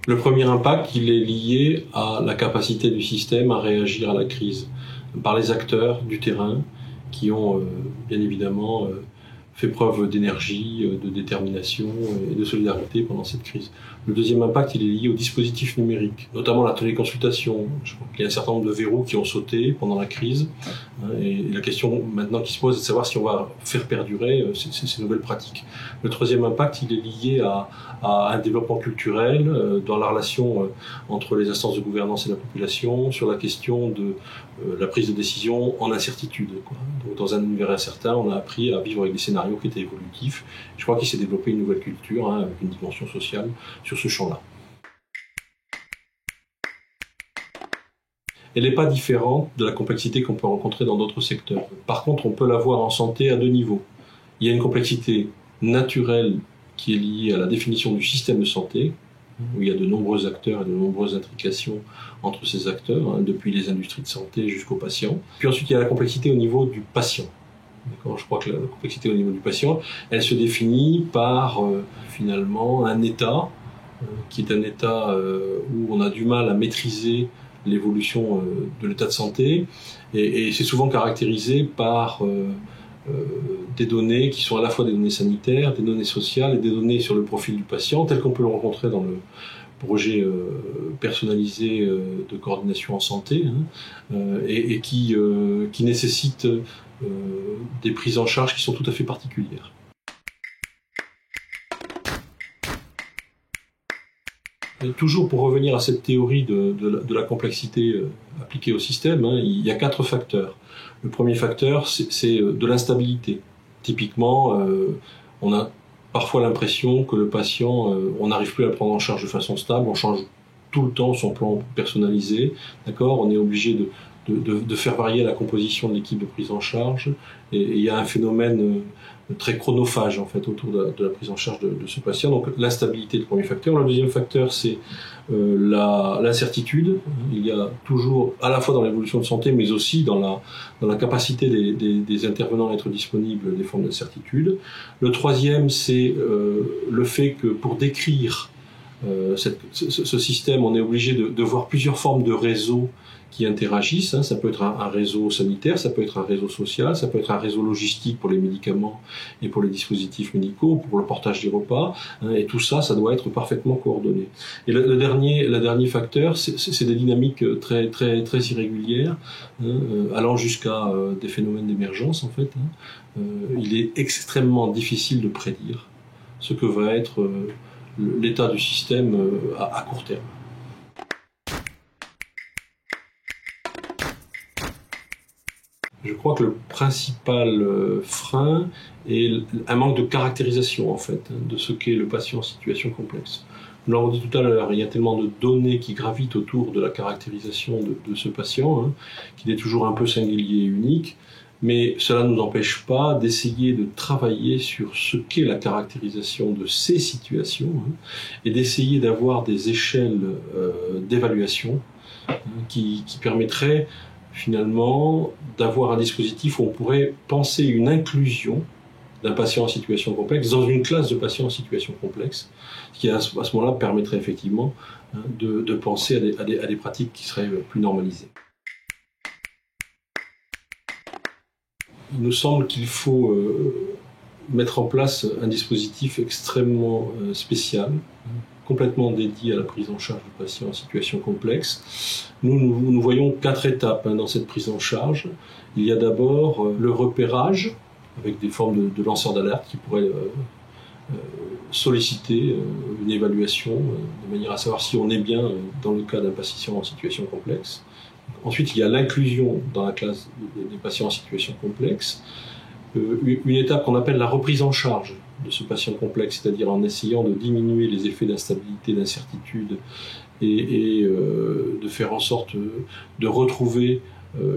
Le premier impact, il est lié à la capacité du système à réagir à la crise par les acteurs du terrain qui ont bien évidemment fait preuve d'énergie, de détermination et de solidarité pendant cette crise. Le deuxième impact, il est lié aux dispositifs numériques, notamment la téléconsultation. Je crois qu'il y a un certain nombre de verrous qui ont sauté pendant la crise. Et la question maintenant qui se pose est de savoir si on va faire perdurer ces nouvelles pratiques. Le troisième impact, il est lié à un développement culturel dans la relation entre les instances de gouvernance et la population, sur la question de la prise de décision en incertitude. Donc, dans un univers incertain, on a appris à vivre avec des scénarios qui étaient évolutifs. Je crois qu'il s'est développé une nouvelle culture avec une dimension sociale sur ce champ-là. Elle n'est pas différente de la complexité qu'on peut rencontrer dans d'autres secteurs. Par contre, on peut la voir en santé à deux niveaux. Il y a une complexité naturelle qui est liée à la définition du système de santé, où il y a de nombreux acteurs et de nombreuses intrications entre ces acteurs, depuis les industries de santé jusqu'aux patients. Puis ensuite, il y a la complexité au niveau du patient. Je crois que la complexité au niveau du patient, elle se définit par finalement un état qui est un état où on a du mal à maîtriser l'évolution de l'état de santé, et c'est souvent caractérisé par des données qui sont à la fois des données sanitaires, des données sociales et des données sur le profil du patient, tel qu'on peut le rencontrer dans le projet personnalisé de coordination en santé, et qui nécessite des prises en charge qui sont tout à fait particulières. Et toujours pour revenir à cette théorie de la complexité appliquée au système, il y a 4 facteurs. Le premier facteur, c'est de l'instabilité. Typiquement, on a parfois l'impression que le patient, on n'arrive plus à le prendre en charge de façon stable, on change tout le temps son plan personnalisé, d'accord ? On est obligé de faire varier la composition de l'équipe de prise en charge, et il y a un phénomène très chronophage en fait autour de la prise en charge de ce patient. Donc l'instabilité est le premier facteur. Le deuxième facteur, c'est l'incertitude. Il y a toujours, à la fois dans l'évolution de santé, mais aussi dans la capacité des intervenants à être disponibles, des formes d'incertitude. Le troisième, c'est le fait que pour décrire ce système, on est obligé de voir plusieurs formes de réseaux qui interagissent. Ça peut être un réseau sanitaire, ça peut être un réseau social, ça peut être un réseau logistique pour les médicaments et pour les dispositifs médicaux, pour le portage des repas, et tout ça, ça doit être parfaitement coordonné. Et le dernier facteur, c'est des dynamiques très irrégulières, allant jusqu'à des phénomènes d'émergence en fait. Il est extrêmement difficile de prédire ce que va être l'état du système à court terme. Je crois que le principal frein est un manque de caractérisation en fait de ce qu'est le patient en situation complexe. Nous l'avons dit tout à l'heure, il y a tellement de données qui gravitent autour de la caractérisation de ce patient, qu'il est toujours un peu singulier et unique, mais cela ne nous empêche pas d'essayer de travailler sur ce qu'est la caractérisation de ces situations, et d'essayer d'avoir des échelles d'évaluation qui permettraient finalement d'avoir un dispositif où on pourrait penser une inclusion d'un patient en situation complexe dans une classe de patients en situation complexe, ce qui à ce moment-là permettrait effectivement de penser à des pratiques qui seraient plus normalisées. Il nous semble qu'il faut mettre en place un dispositif extrêmement spécial, complètement dédié à la prise en charge de patients en situation complexe. Nous voyons 4 étapes dans cette prise en charge. Il y a d'abord le repérage, avec des formes de lanceurs d'alerte qui pourraient solliciter une évaluation de manière à savoir si on est bien dans le cas d'un patient en situation complexe. Ensuite, il y a l'inclusion dans la classe des patients en situation complexe. Une étape qu'on appelle la reprise en charge de ce patient complexe, c'est-à-dire en essayant de diminuer les effets d'instabilité, d'incertitude et de faire en sorte de retrouver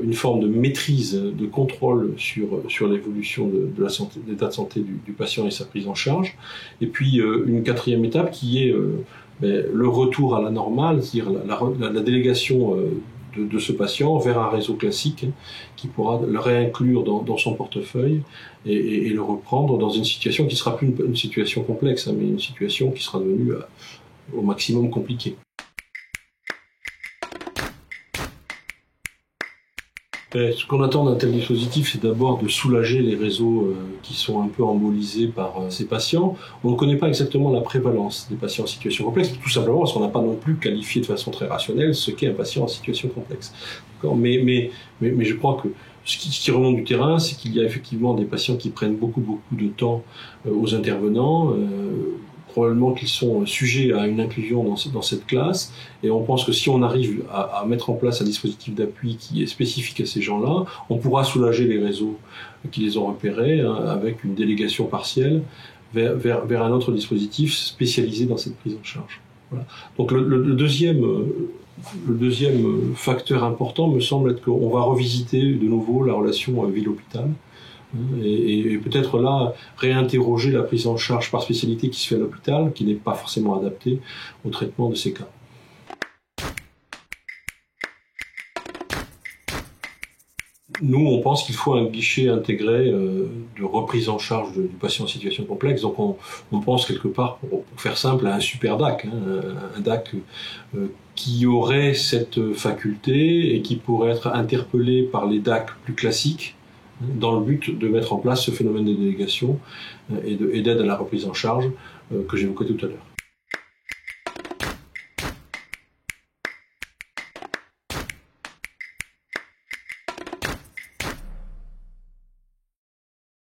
une forme de maîtrise, de contrôle sur l'évolution de l'état de santé du patient et sa prise en charge. Et puis une 4e étape qui est le retour à la normale, c'est-à-dire la délégation de ce patient vers un réseau classique qui pourra le réinclure dans son portefeuille et le reprendre dans une situation qui ne sera plus une situation complexe, mais une situation qui sera devenue au maximum compliqué. Ce qu'on attend d'un tel dispositif, c'est d'abord de soulager les réseaux qui sont un peu embolisés par ces patients. On ne connaît pas exactement la prévalence des patients en situation complexe, tout simplement parce qu'on n'a pas non plus qualifié de façon très rationnelle ce qu'est un patient en situation complexe. Mais je crois que ce qui remonte du terrain, c'est qu'il y a effectivement des patients qui prennent beaucoup de temps aux intervenants. Probablement qu'ils sont sujets à une inclusion dans cette classe, et on pense que si on arrive à mettre en place un dispositif d'appui qui est spécifique à ces gens-là, on pourra soulager les réseaux qui les ont repérés avec une délégation partielle vers un autre dispositif spécialisé dans cette prise en charge. Voilà. Donc le deuxième facteur important me semble être qu'on va revisiter de nouveau la relation ville-hôpital. Et peut-être là réinterroger la prise en charge par spécialité qui se fait à l'hôpital, qui n'est pas forcément adaptée au traitement de ces cas. Nous, on pense qu'il faut un guichet intégré de reprise en charge du patient en situation complexe. Donc on pense quelque part, pour faire simple, à un super DAC, un DAC qui aurait cette faculté et qui pourrait être interpellé par les DAC plus classiques, dans le but de mettre en place ce phénomène de délégation et d'aide à la reprise en charge que j'évoquais tout à l'heure.